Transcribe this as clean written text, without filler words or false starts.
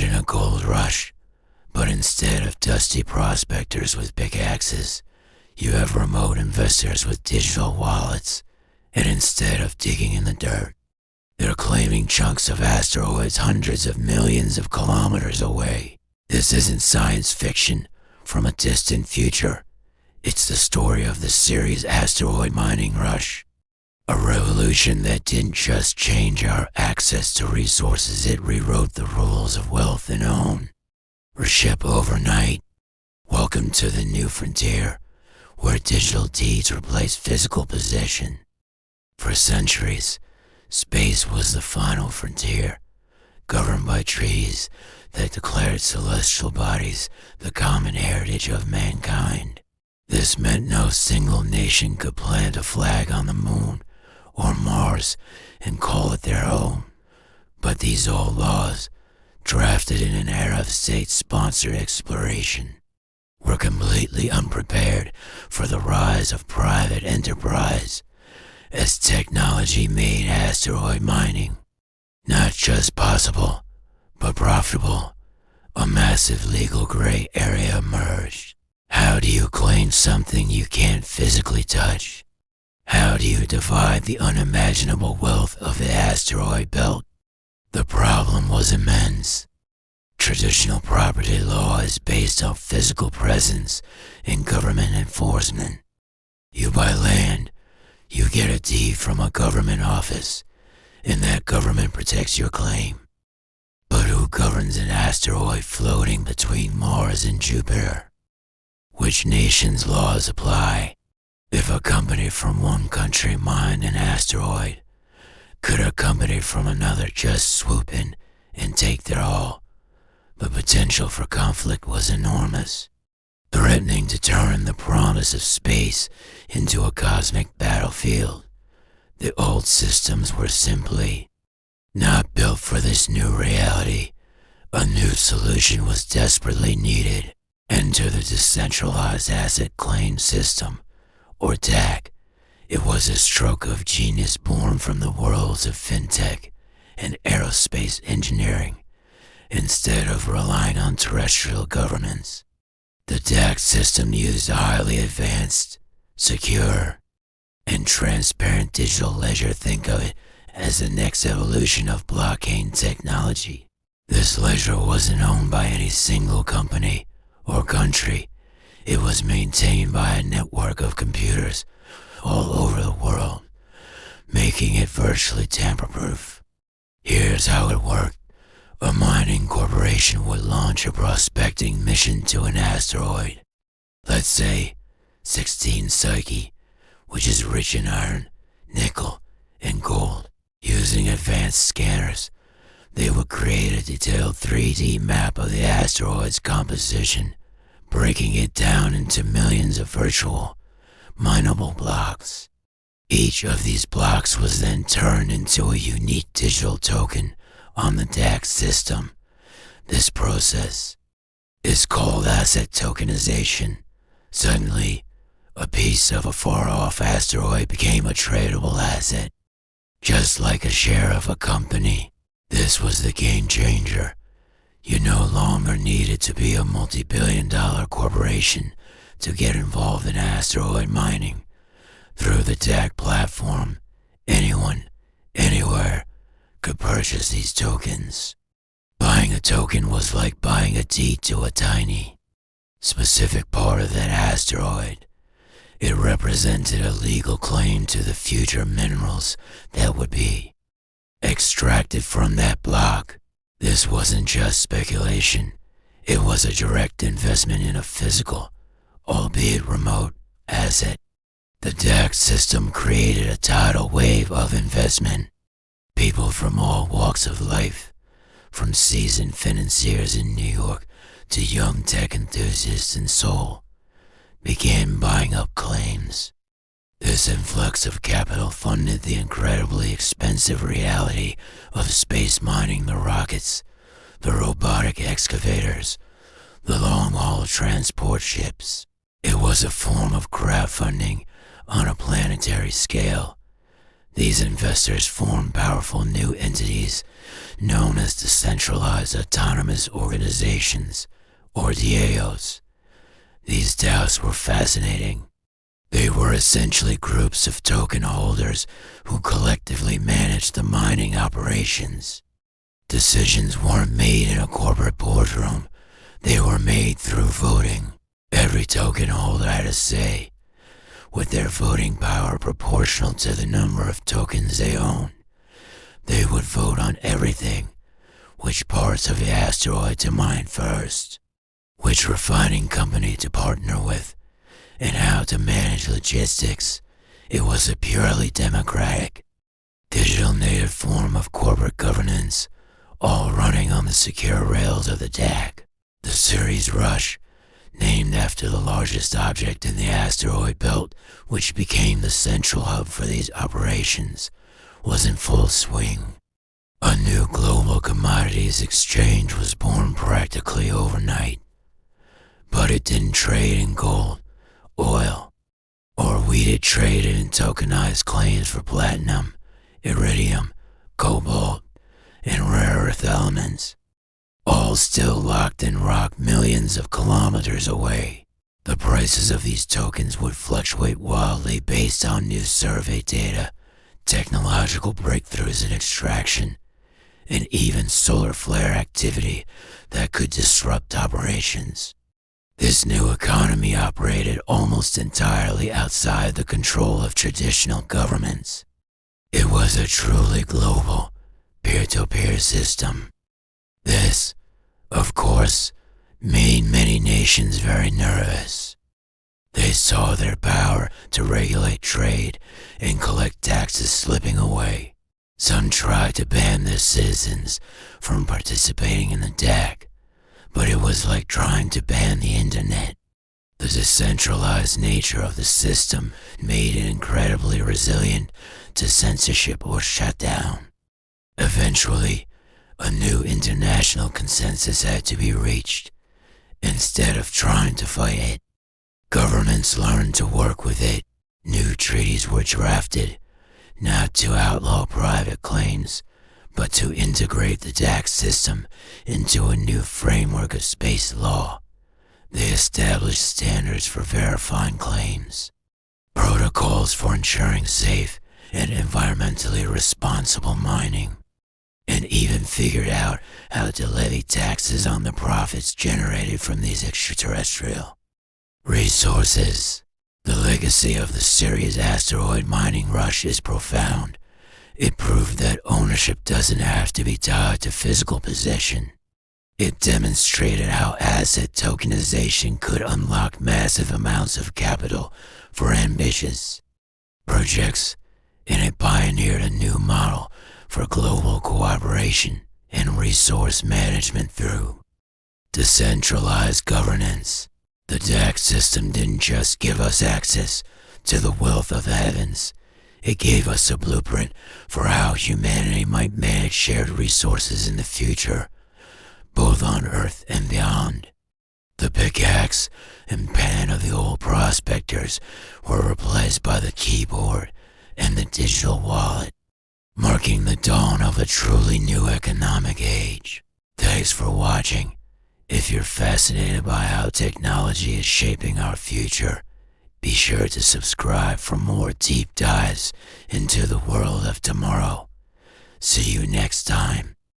Imagine a gold rush, but instead of dusty prospectors with pickaxes, you have remote investors with digital wallets, and instead of digging in the dirt, they're claiming chunks of asteroids hundreds of millions of kilometers away. This isn't science fiction from a distant future. It's the story of the Ceres Asteroid Mining Rush. A revolution that didn't just change our access to resources, it rewrote the rules of wealth and own. Reship overnight. Welcome to the new frontier, where digital deeds replace physical possession. For centuries, space was the final frontier, governed by treaties that declared celestial bodies the common heritage of mankind. This meant no single nation could plant a flag on the moon or Mars and call it their own. But these old laws, drafted in an era of state-sponsored exploration, were completely unprepared for the rise of private enterprise as technology made asteroid mining not just possible, but profitable. A massive legal gray area emerged. How do you claim something you can't physically touch? How do you divide the unimaginable wealth of the asteroid belt? The problem was immense. Traditional property law is based on physical presence and government enforcement. You buy land, you get a deed from a government office, and that government protects your claim. But who governs an asteroid floating between Mars and Jupiter? Which nation's laws apply? If a company from one country mined an asteroid, could a company from another just swoop in and take their all? The potential for conflict was enormous, threatening to turn the promise of space into a cosmic battlefield. The old systems were simply not built for this new reality. A new solution was desperately needed. Enter the Decentralized Asset Claim system, or DAC. It was a stroke of genius born from the worlds of fintech and aerospace engineering. Instead of relying on terrestrial governance, the DAC system used highly advanced, secure, and transparent digital ledger. Think of it as the next evolution of blockchain technology. This ledger wasn't owned by any single company or country. It was maintained by a network of computers all over the world, making it virtually tamper-proof. Here's how it worked. A mining corporation would launch a prospecting mission to an asteroid. Let's say 16 Psyche, which is rich in iron, nickel, and gold. Using advanced scanners, they would create a detailed 3D map of the asteroid's composition, breaking it down into millions of virtual, mineable blocks. Each of these blocks was then turned into a unique digital token on the DAC system. This process is called asset tokenization. Suddenly, a piece of a far-off asteroid became a tradable asset, just like a share of a company. This was the game changer. You no longer needed to be a multi-billion-dollar corporation to get involved in asteroid mining. Through the DAC platform, anyone, anywhere, could purchase these tokens. Buying a token was like buying a deed to a tiny, specific part of that asteroid. It represented a legal claim to the future minerals that would be extracted from that block. This wasn't just speculation. It was a direct investment in a physical, albeit remote, asset. The DAC system created a tidal wave of investment. People from all walks of life, from seasoned financiers in New York to young tech enthusiasts in Seoul, began buying up claims. This influx of capital funded the incredibly expensive reality of space mining: the rockets, the robotic excavators, the long-haul transport ships. It was a form of crowdfunding on a planetary scale. These investors formed powerful new entities known as Decentralized Autonomous Organizations, or DAOs. These DAOs were fascinating. They were essentially groups of token holders who collectively managed the mining operations. Decisions weren't made in a corporate boardroom. They were made through voting. Every token holder had a say, with their voting power proportional to the number of tokens they own. They would vote on everything: which parts of the asteroid to mine first, which refining company to partner with, and how to manage logistics. It was a purely democratic, digital native form of corporate governance, all running on the secure rails of the DAC. The Ceres Rush, named after the largest object in the asteroid belt, which became the central hub for these operations, was in full swing. A new global commodities exchange was born practically overnight. But it didn't trade in gold, oil, or wheat. It traded in tokenized claims for platinum, iridium, cobalt, and rare earth elements, all still locked in rock millions of kilometers away. The prices of these tokens would fluctuate wildly based on new survey data, technological breakthroughs in extraction, and even solar flare activity that could disrupt operations. This new economy operated almost entirely outside the control of traditional governments. It was a truly global, peer-to-peer system. This, of course, made many nations very nervous. They saw their power to regulate trade and collect taxes slipping away. Some tried to ban their citizens from participating in the DAC, but it was like trying to ban the internet. The decentralized nature of the system made it incredibly resilient to censorship or shutdown. Eventually, a new international consensus had to be reached. Instead of trying to fight it, governments learned to work with it. New treaties were drafted, not to outlaw private claims, but to integrate the DAC system into a new framework of space law. They established standards for verifying claims, protocols for ensuring safe and environmentally responsible mining, and even figured out how to levy taxes on the profits generated from these extraterrestrial resources. The legacy of the Ceres Asteroid Mining Rush is profound. It proved that ownership doesn't have to be tied to physical possession. It demonstrated how asset tokenization could unlock massive amounts of capital for ambitious projects, and it pioneered a new model for global cooperation and resource management through decentralized governance. The DAC system didn't just give us access to the wealth of the heavens. It gave us a blueprint for how humanity might manage shared resources in the future, both on Earth and beyond. The pickaxe and pen of the old prospectors were replaced by the keyboard and the digital wallet, marking the dawn of a truly new economic age. Thanks for watching. If you're fascinated by how technology is shaping our future, be sure to subscribe for more deep dives into the world of tomorrow. See you next time.